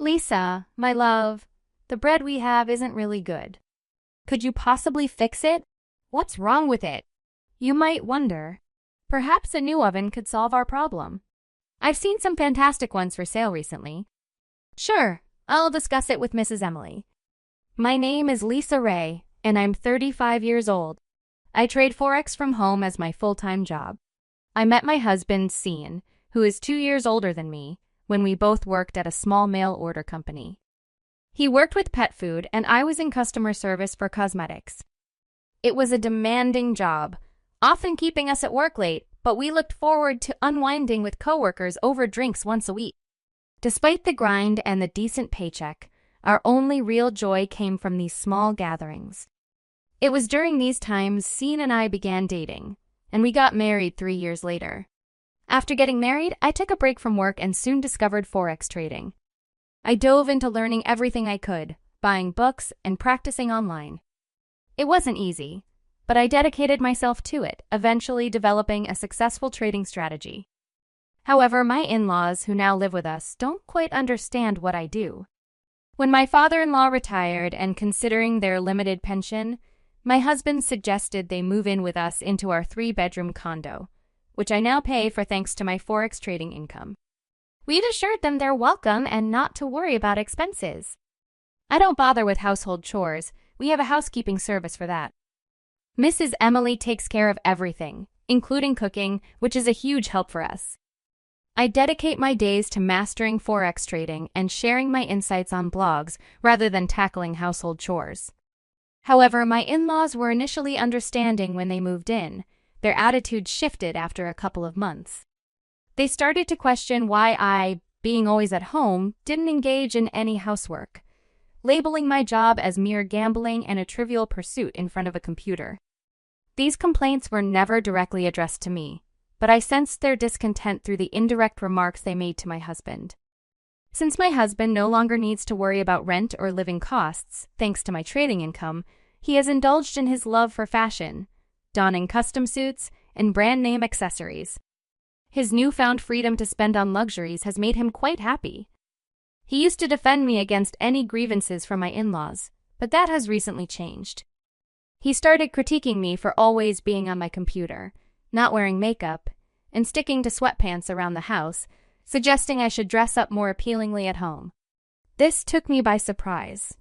Lisa, my love, the bread we have isn't really good. Could you possibly fix it? What's wrong with it? You might wonder. Perhaps a new oven could solve our problem. I've seen some fantastic ones for sale recently. Sure, I'll discuss it with Mrs. Emily. My name is Lisa Ray, and I'm 35 years old. I trade Forex from home as my full-time job. I met my husband, Cian, who is 2 years older than me, when we both worked at a small mail order company. He worked with pet food, and I was in customer service for cosmetics. It was a demanding job, often keeping us at work late, but we looked forward to unwinding with coworkers over drinks once a week. Despite the grind and the decent paycheck, our only real joy came from these small gatherings. It was during these times Cian and I began dating, and we got married 3 years later. After getting married, I took a break from work and soon discovered Forex trading. I dove into learning everything I could, buying books and practicing online. It wasn't easy, but I dedicated myself to it, eventually developing a successful trading strategy. However, my in-laws, who now live with us, don't quite understand what I do. When my father-in-law retired and considering their limited pension, my husband suggested they move in with us into our 3-bedroom condo, which I now pay for thanks to my Forex trading income. We've assured them they're welcome and not to worry about expenses. I don't bother with household chores. We have a housekeeping service for that. Mrs. Emily takes care of everything, including cooking, which is a huge help for us. I dedicate my days to mastering Forex trading and sharing my insights on blogs rather than tackling household chores. However, my in-laws were initially understanding when they moved in. Their attitude shifted after a couple of months. They started to question why I, being always at home, didn't engage in any housework, labeling my job as mere gambling and a trivial pursuit in front of a computer. These complaints were never directly addressed to me, but I sensed their discontent through the indirect remarks they made to my husband. Since my husband no longer needs to worry about rent or living costs, thanks to my trading income, he has indulged in his love for fashion, donning custom suits and brand-name accessories. His newfound freedom to spend on luxuries has made him quite happy. He used to defend me against any grievances from my in-laws, but that has recently changed. He started critiquing me for always being on my computer, not wearing makeup, and sticking to sweatpants around the house, suggesting I should dress up more appealingly at home. This took me by surprise.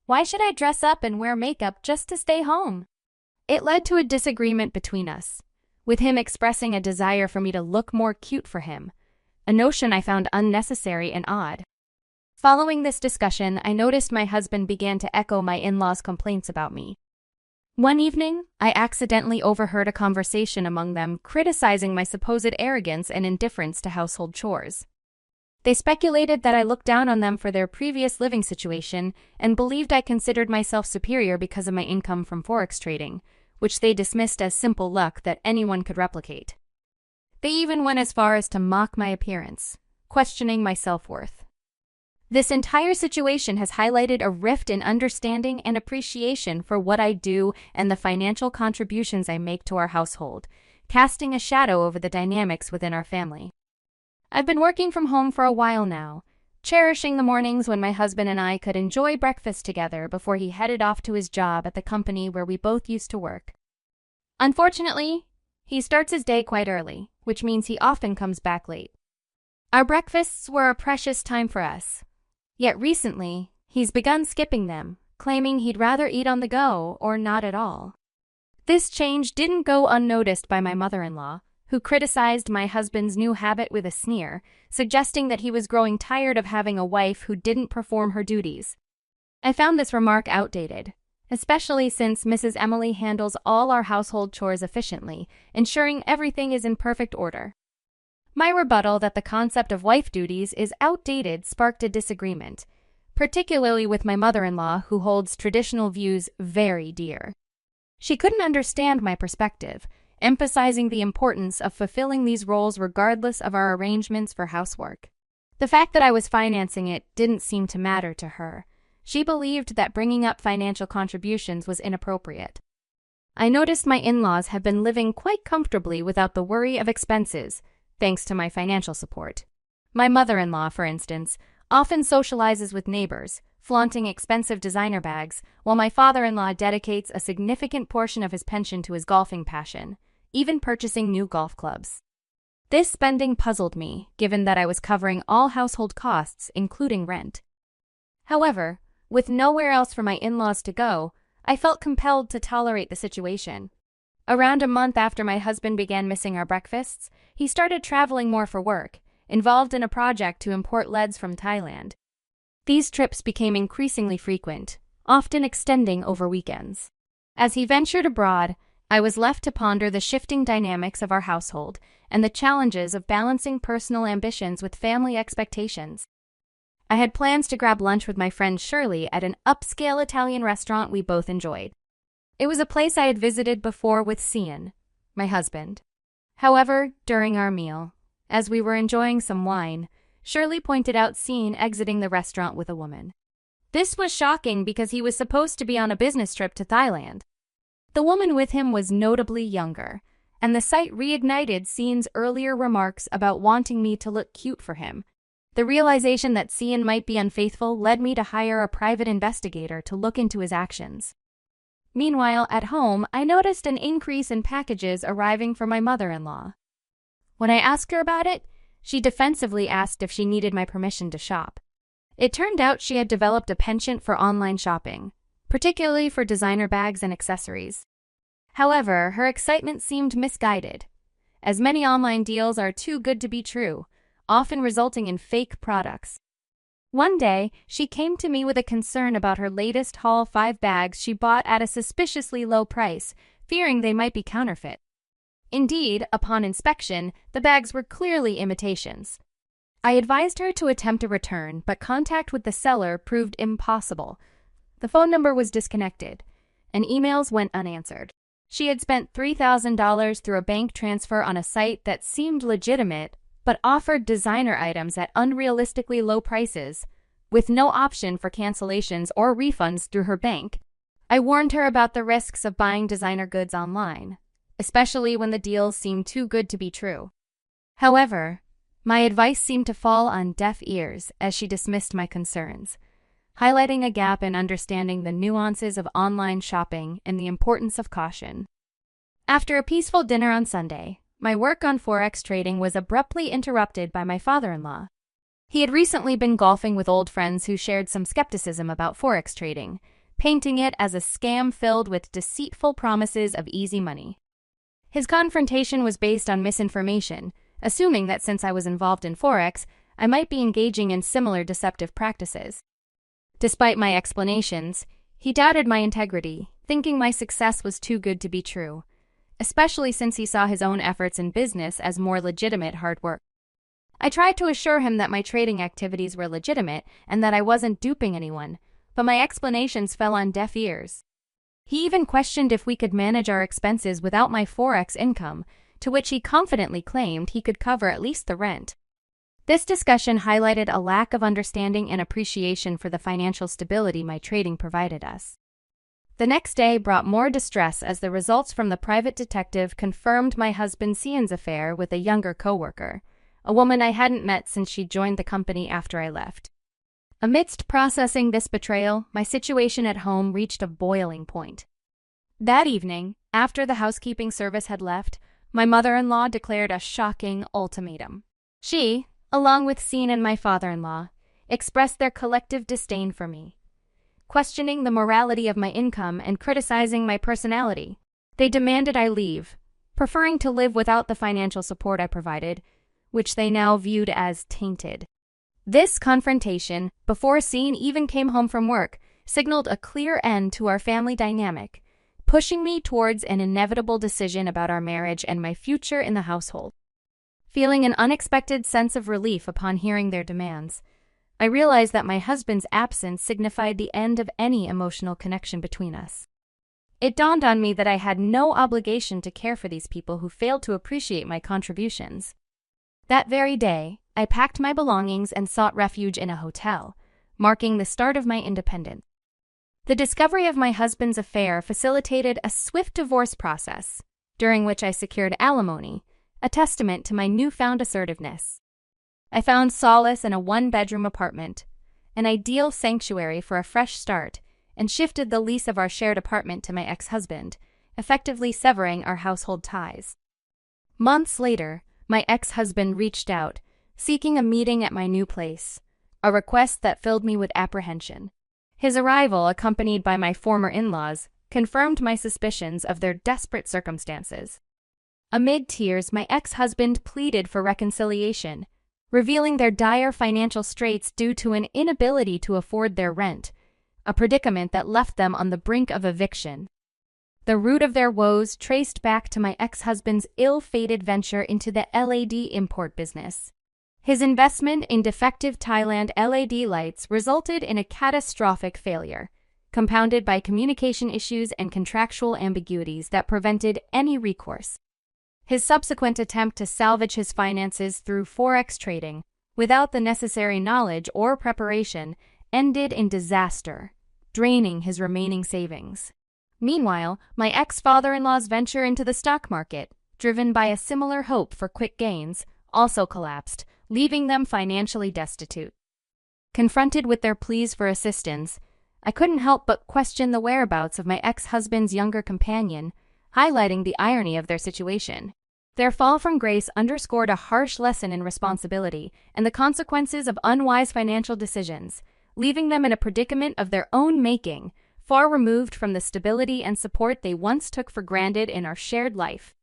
Why should I dress up and wear makeup just to stay home? It led to a disagreement between us, with him expressing a desire for me to look more cute for him, a notion I found unnecessary and odd. Following this discussion, I noticed my husband began to echo my in-laws' complaints about me. One evening, I accidentally overheard a conversation among them criticizing my supposed arrogance and indifference to household chores. They speculated that I looked down on them for their previous living situation and believed I considered myself superior because of my income from Forex trading, which they dismissed as simple luck that anyone could replicate. They even went as far as to mock my appearance, questioning my self-worth. This entire situation has highlighted a rift in understanding and appreciation for what I do and the financial contributions I make to our household, casting a shadow over the dynamics within our family. I've been working from home for a while now, cherishing the mornings when my husband and I could enjoy breakfast together before he headed off to his job at the company where we both used to work. Unfortunately, he starts his day quite early, which means he often comes back late. Our breakfasts were a precious time for us. Yet recently, he's begun skipping them, claiming he'd rather eat on the go or not at all. This change didn't go unnoticed by my mother-in-law, who criticized my husband's new habit with a sneer, suggesting that he was growing tired of having a wife who didn't perform her duties. I found this remark outdated, especially since Mrs. Emily handles all our household chores efficiently, ensuring everything is in perfect order. My rebuttal that the concept of wife duties is outdated sparked a disagreement, particularly with my mother-in-law, who holds traditional views very dear. She couldn't understand my perspective, emphasizing the importance of fulfilling these roles regardless of our arrangements for housework. The fact that I was financing it didn't seem to matter to her. She believed that bringing up financial contributions was inappropriate. I noticed my in-laws have been living quite comfortably without the worry of expenses, thanks to my financial support. My mother-in-law, for instance, often socializes with neighbors, flaunting expensive designer bags, while my father-in-law dedicates a significant portion of his pension to his golfing passion, even purchasing new golf clubs. This spending puzzled me, given that I was covering all household costs, including rent. However, with nowhere else for my in-laws to go, I felt compelled to tolerate the situation. Around a month after my husband began missing our breakfasts, he started traveling more for work, involved in a project to import leads from Thailand. These trips became increasingly frequent, often extending over weekends. As he ventured abroad, I was left to ponder the shifting dynamics of our household and the challenges of balancing personal ambitions with family expectations. I had plans to grab lunch with my friend Shirley at an upscale Italian restaurant we both enjoyed. It was a place I had visited before with Cian, my husband. However, during our meal, as we were enjoying some wine, Shirley pointed out Cian exiting the restaurant with a woman. This was shocking because he was supposed to be on a business trip to Thailand. The woman with him was notably younger, and the sight reignited Cian's earlier remarks about wanting me to look cute for him. The realization that Cian might be unfaithful led me to hire a private investigator to look into his actions. Meanwhile, at home, I noticed an increase in packages arriving from my mother-in-law. When I asked her about it, she defensively asked if she needed my permission to shop. It turned out she had developed a penchant for online shopping, particularly for designer bags and accessories. However, her excitement seemed misguided, as many online deals are too good to be true, often resulting in fake products. One day, she came to me with a concern about her latest haul 5 bags she bought at a suspiciously low price, fearing they might be counterfeit. Indeed, upon inspection, the bags were clearly imitations. I advised her to attempt a return, but contact with the seller proved impossible. The phone number was disconnected, and emails went unanswered. She had spent $3,000 through a bank transfer on a site that seemed legitimate, but offered designer items at unrealistically low prices, with no option for cancellations or refunds through her bank. I warned her about the risks of buying designer goods online, especially when the deals seemed too good to be true. However, my advice seemed to fall on deaf ears as she dismissed my concerns, highlighting a gap in understanding the nuances of online shopping and the importance of caution. After a peaceful dinner on Sunday, my work on Forex trading was abruptly interrupted by my father-in-law. He had recently been golfing with old friends who shared some skepticism about Forex trading, painting it as a scam filled with deceitful promises of easy money. His confrontation was based on misinformation, assuming that since I was involved in Forex, I might be engaging in similar deceptive practices. Despite my explanations, he doubted my integrity, thinking my success was too good to be true, especially since he saw his own efforts in business as more legitimate hard work. I tried to assure him that my trading activities were legitimate and that I wasn't duping anyone, but my explanations fell on deaf ears. He even questioned if we could manage our expenses without my Forex income, to which he confidently claimed he could cover at least the rent. This discussion highlighted a lack of understanding and appreciation for the financial stability my trading provided us. The next day brought more distress as the results from the private detective confirmed my husband Cian's affair with a younger coworker, a woman I hadn't met since she joined the company after I left. Amidst processing this betrayal, my situation at home reached a boiling point. That evening, after the housekeeping service had left, my mother-in-law declared a shocking ultimatum. She, along with Cian and my father-in-law, expressed their collective disdain for me, questioning the morality of my income and criticizing my personality. They demanded I leave, preferring to live without the financial support I provided, which they now viewed as tainted. This confrontation, before Cian even came home from work, signaled a clear end to our family dynamic, pushing me towards an inevitable decision about our marriage and my future in the household. Feeling an unexpected sense of relief upon hearing their demands, I realized that my husband's absence signified the end of any emotional connection between us. It dawned on me that I had no obligation to care for these people who failed to appreciate my contributions. That very day, I packed my belongings and sought refuge in a hotel, marking the start of my independence. The discovery of my husband's affair facilitated a swift divorce process, during which I secured alimony, a testament to my newfound assertiveness. I found solace in a one-bedroom apartment, an ideal sanctuary for a fresh start, and shifted the lease of our shared apartment to my ex-husband, effectively severing our household ties. Months later, my ex-husband reached out, seeking a meeting at my new place, a request that filled me with apprehension. His arrival, accompanied by my former in-laws, confirmed my suspicions of their desperate circumstances. Amid tears, my ex-husband pleaded for reconciliation, revealing their dire financial straits due to an inability to afford their rent, a predicament that left them on the brink of eviction. The root of their woes traced back to my ex-husband's ill-fated venture into the LED import business. His investment in defective Thailand LED lights resulted in a catastrophic failure, compounded by communication issues and contractual ambiguities that prevented any recourse. His subsequent attempt to salvage his finances through forex trading, without the necessary knowledge or preparation, ended in disaster, draining his remaining savings. Meanwhile, my ex-father-in-law's venture into the stock market, driven by a similar hope for quick gains, also collapsed, leaving them financially destitute. Confronted with their pleas for assistance, I couldn't help but question the whereabouts of my ex-husband's younger companion, highlighting the irony of their situation. Their fall from grace underscored a harsh lesson in responsibility and the consequences of unwise financial decisions, leaving them in a predicament of their own making, far removed from the stability and support they once took for granted in our shared life.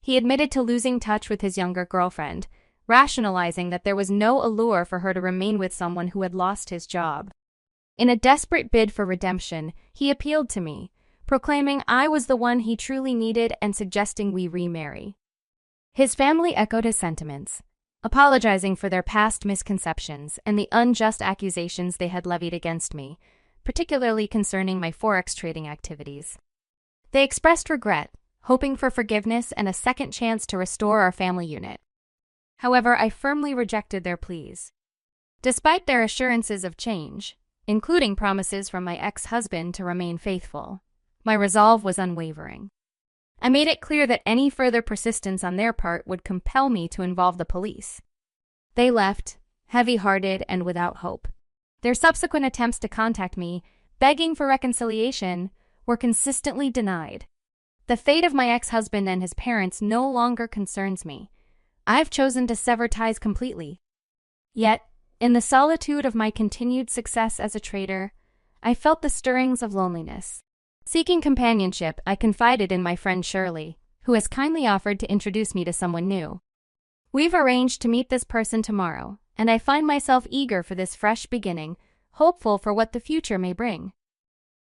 He admitted to losing touch with his younger girlfriend, rationalizing that there was no allure for her to remain with someone who had lost his job. In a desperate bid for redemption, he appealed to me, proclaiming I was the one he truly needed and suggesting we remarry. His family echoed his sentiments, apologizing for their past misconceptions and the unjust accusations they had levied against me, particularly concerning my forex trading activities. They expressed regret, hoping for forgiveness and a second chance to restore our family unit. However, I firmly rejected their pleas. Despite their assurances of change, including promises from my ex-husband to remain faithful, my resolve was unwavering. I made it clear that any further persistence on their part would compel me to involve the police. They left, heavy-hearted and without hope. Their subsequent attempts to contact me, begging for reconciliation, were consistently denied. The fate of my ex-husband and his parents no longer concerns me. I've chosen to sever ties completely. Yet, in the solitude of my continued success as a trader, I felt the stirrings of loneliness. Seeking companionship, I confided in my friend Shirley, who has kindly offered to introduce me to someone new. We've arranged to meet this person tomorrow, and I find myself eager for this fresh beginning, hopeful for what the future may bring.